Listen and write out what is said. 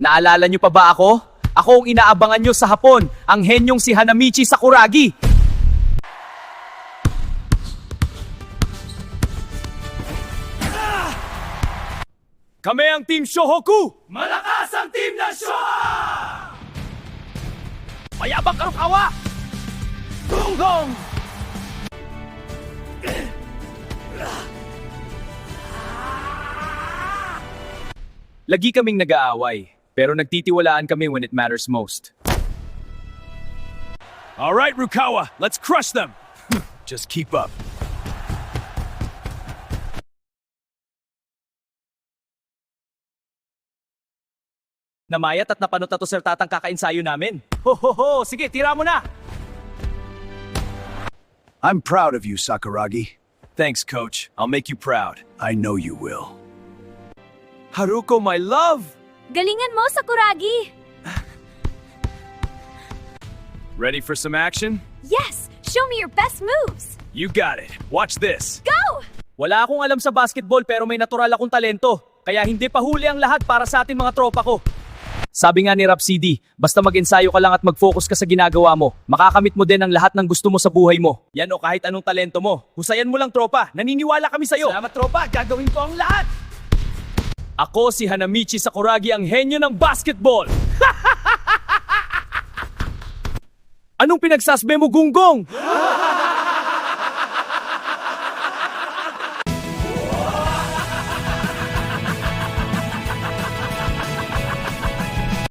Naalala niyo pa ba ako? Ako ang inaabangan niyo sa hapon, ang henyong si Hanamichi Sakuragi. Kami ang Team Shohoku! Malakas ang team ng Shoha! Mayabang karukawa! Gonggong! Lagi kaming nag-aaway, pero nagtitiwalaan kami when it matters most. All right, Rukawa, let's crush them! Just keep up. Namayat at napanot na to sir tatang kakainsayo namin. Ho ho ho! Sige, tira mo na! I'm proud of you, Sakuragi. Thanks, coach. I'll make you proud. I know you will. Haruko, my love! Galingan mo, Sakuragi! Ready for some action? Yes! Show me your best moves! You got it. Watch this. Go! Wala akong alam sa basketball pero may natural akong talento. Kaya hindi pa huli ang lahat para sa ating mga tropa ko. Sabi nga ni Rhapsody, basta mag-ensayo ka lang at mag-focus ka sa ginagawa mo, makakamit mo din ang lahat ng gusto mo sa buhay mo. Yan o kahit anong talento mo. Husayan mo lang tropa, naniniwala kami sa'yo. Salamat tropa, gagawin ko ang lahat. Ako si Hanamichi Sakuragi, ang henyo ng basketball. Anong pinagsasbe mo, Gunggong?